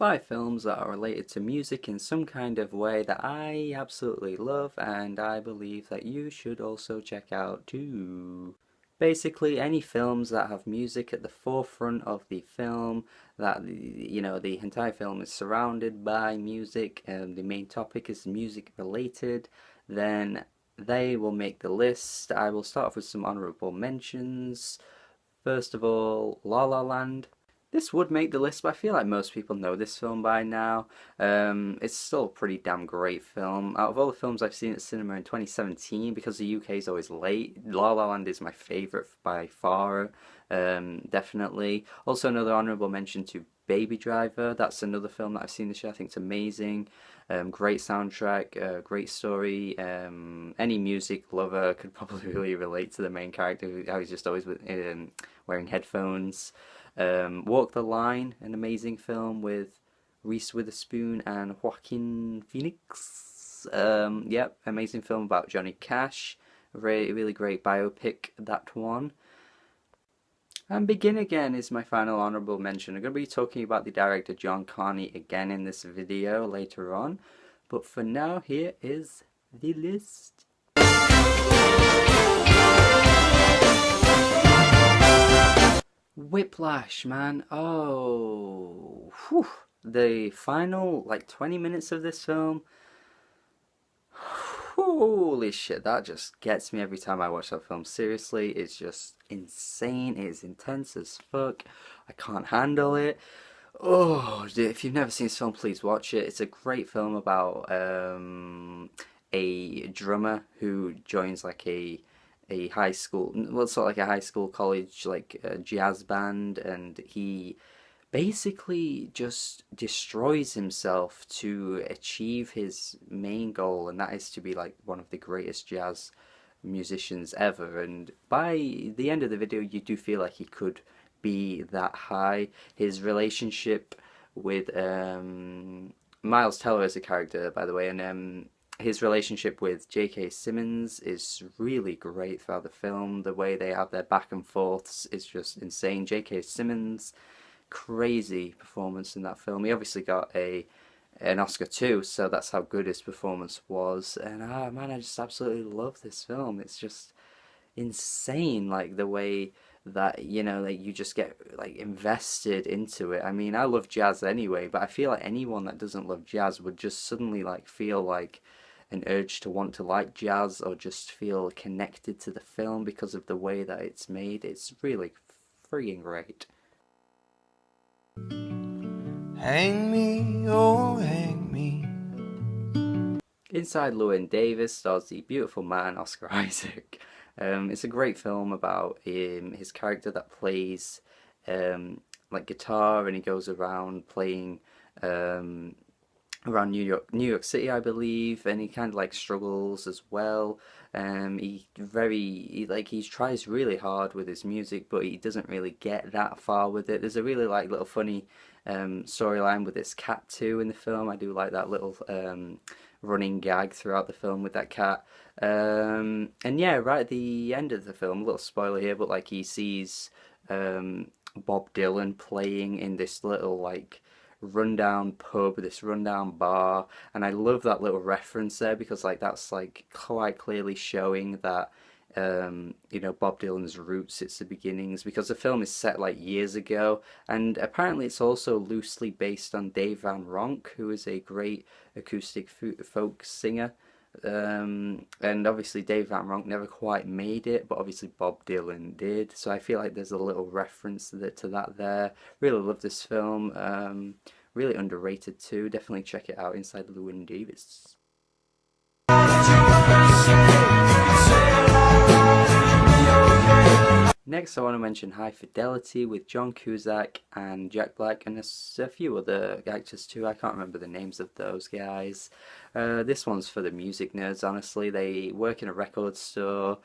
5 films that are related to music in some kind of way that I absolutely love and I believe that you should also check out too. Basically, any films that have music at the forefront of the film, that the entire film is surrounded by music and the main topic is music related, then they will make the list. I will start off with some honorable mentions. First of all, La La Land. This would make the list, but I feel like most people know this film by now. It's still a pretty damn great film. Out of all the films I've seen at cinema in 2017, because the UK is always late, La La Land is my favourite by far, definitely. Also another honourable mention to Baby Driver. That's another film that I've seen this year. I think it's amazing. Great soundtrack, great story. Any music lover could probably really relate to the main character, how he's just always wearing headphones. Walk the Line, an amazing film with Reese Witherspoon and Joaquin Phoenix. Yep, amazing film about Johnny Cash. Really, really great biopic, that one. And Begin Again is my final honourable mention. I'm going to be talking about the director John Carney again in this video later on. But for now, here is the list. Whiplash, man. Oh, whew. The final, 20 minutes of this film. Holy shit, that just gets me every time I watch that film. Seriously, it's just insane. It is intense as fuck. I can't handle it. Oh, if you've never seen this film, please watch it. It's a great film about a drummer who joins a high school, well, sort of like a high school college, jazz band, and he basically just destroys himself to achieve his main goal, and that is to be like one of the greatest jazz musicians ever. And by the end of the video, you do feel like he could be that high. His relationship with Miles Teller as a character, by the way, and his relationship with J.K. Simmons is really great throughout the film. The way they have their back and forths is just insane. J.K. Simmons, crazy performance in that film. He obviously got an Oscar too, so that's how good his performance was. And man, I just absolutely love this film. It's just insane, like the way that you just get invested into it. I mean, I love jazz anyway, but I feel like anyone that doesn't love jazz would just suddenly feel like an urge to want to like jazz or just feel connected to the film because of the way that it's made. It's really friggin' great. Hang me, oh hang me. Inside Llewyn Davis stars the beautiful man Oscar Isaac. It's a great film about his character that plays guitar, and he goes around playing around New York City, I believe, and he kind of struggles as well. He tries really hard with his music, but he doesn't really get that far with it. There's a really little funny storyline with this cat too in the film. I do like that little running gag throughout the film with that cat. And yeah, right at the end of the film, a little spoiler here, but he sees Bob Dylan playing in this little rundown pub, this rundown bar, and I love that little reference there because that's quite clearly showing that Bob Dylan's roots, it's the beginnings, because the film is set years ago, and apparently it's also loosely based on Dave Van Ronk, who is a great acoustic folk singer. And obviously Dave Van Ronk never quite made it, but obviously Bob Dylan did, so I feel like there's a little reference to that there. Really love this film. Really underrated too. Definitely check it out, Inside Llewyn Davis. Next, I want to mention High Fidelity with John Cusack and Jack Black, and there's a few other actors too. I can't remember the names of those guys. This one's for the music nerds, honestly. They work in a record store.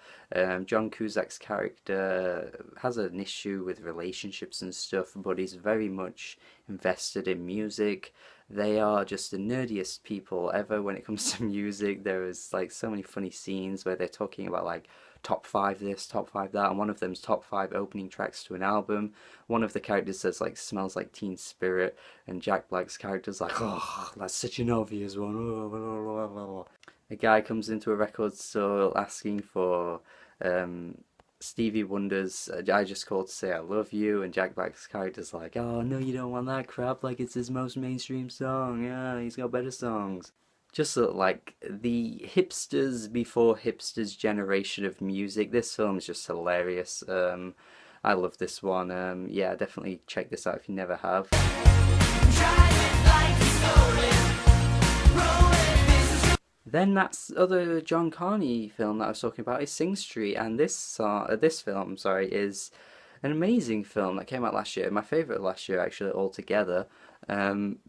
John Cusack's character has an issue with relationships and stuff, but he's very much invested in music. They are just the nerdiest people ever when it comes to music. There is so many funny scenes where they're talking about top five this, top five that, and one of them's top five opening tracks to an album. One of the characters says like smells like Teen Spirit, and Jack Black's character's like, oh, that's such an obvious one. A guy comes into a record store asking for Stevie Wonder's I Just Called to Say I Love You, and Jack Black's character's like, oh no, you don't want that crap, like it's his most mainstream song, yeah, he's got better songs. Just like the hipsters before hipsters generation of music, this film is just hilarious. I love this one. Yeah, definitely check this out if you never have. Then that's other John Carney film that I was talking about is Sing Street, and this film, sorry, is an amazing film that came out last year. My favorite last year, actually, altogether. Um,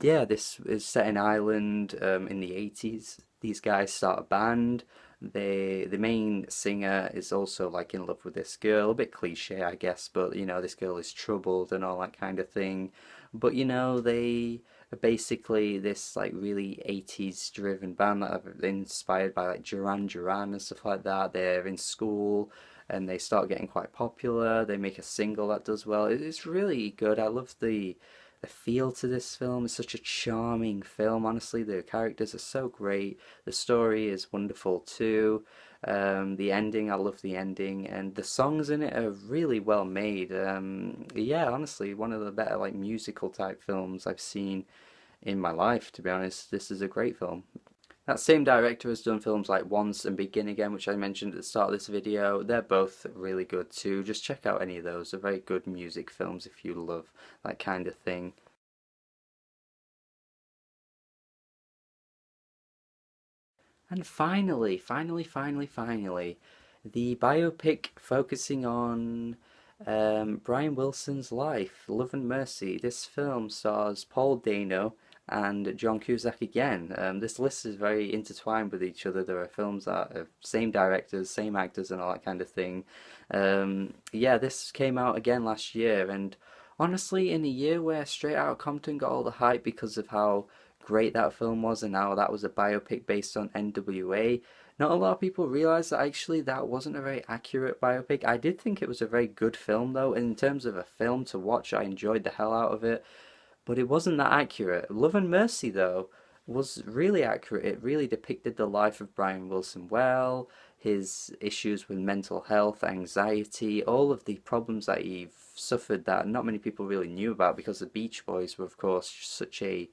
yeah, this is set in Ireland in the 80s. These guys start a band. The main singer is also like in love with this girl, a bit cliche, I guess, but you know, this girl is troubled and all that kind of thing. But you know, they are basically this like really 80s driven band that are inspired by like Duran Duran and stuff like that. They're in school and they start getting quite popular. They make a single that does well. It's really good. I love the feel to this film. Is such a charming film, honestly. The characters are so great. The story is wonderful too. The ending, I love the ending, and the songs in it are really well made. Yeah, honestly, one of the better like musical type films I've seen in my life, to be honest. This is a great film. That same director has done films like Once and Begin Again, which I mentioned at the start of this video. They're both really good too. Just check out any of those. They're very good music films if you love that kind of thing. And finally, the biopic focusing on Brian Wilson's life, Love and Mercy. This film stars Paul Dano and John Cusack again. This list is very intertwined with each other. There are films that are same directors, same actors, and all that kind of thing. Yeah, this came out again last year, and honestly, in a year where Straight Outta Compton got all the hype because of how great that film was and how that was a biopic based on NWA, not a lot of people realize that actually that wasn't a very accurate biopic. I did think it was a very good film though. In terms of a film to watch, I enjoyed the hell out of it, but it wasn't that accurate. Love and Mercy, though, was really accurate. It really depicted the life of Brian Wilson well, his issues with mental health, anxiety, all of the problems that he suffered that not many people really knew about because the Beach Boys were, of course, such a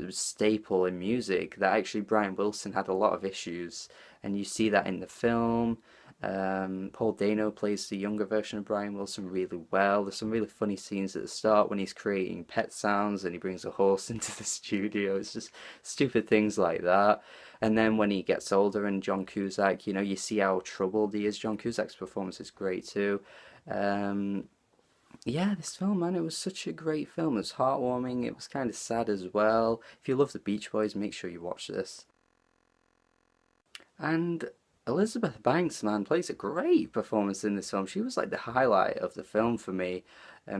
staple in music that actually Brian Wilson had a lot of issues, and you see that in the film. Paul Dano plays the younger version of Brian Wilson really well. There's some really funny scenes at the start when he's creating pet sounds and he brings a horse into the studio. It's just stupid things like that. And then when he gets older and John Cusack, you see how troubled he is. John Cusack's performance is great too. Um, yeah, this film, man, it was such a great film. It was heartwarming. It was kind of sad as well. If you love the Beach Boys, make sure you watch this. And Elizabeth Banks, man, plays a great performance in this film. She was like the highlight of the film for me.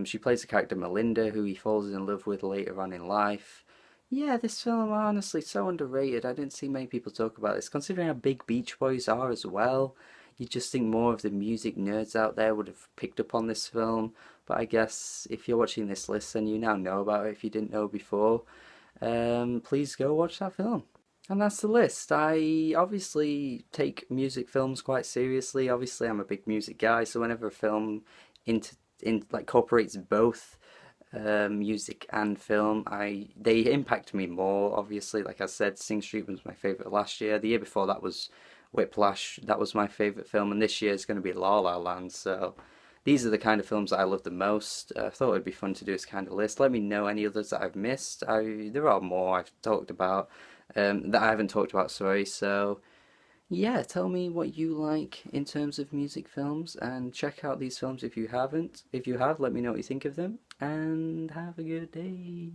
She plays the character Melinda, who he falls in love with later on in life. Yeah, this film, honestly, so underrated. I didn't see many people talk about this, considering how big Beach Boys are as well. You just think more of the music nerds out there would have picked up on this film. But I guess if you're watching this list, then you now know about it if you didn't know before. Please go watch that film. And that's the list. I obviously take music films quite seriously. Obviously, I'm a big music guy, so whenever a film like incorporates both music and film, they impact me more. Obviously, like I said, Sing Street was my favorite last year. The year before that was Whiplash. That was my favorite film, and this year is going to be La La Land. So these are the kind of films that I love the most. I thought it'd be fun to do this kind of list. Let me know any others that I've missed. There are more I've talked about that I haven't talked about. Sorry. So yeah, tell me what you like in terms of music films, and check out these films if you haven't. If you have, let me know what you think of them, and have a good day.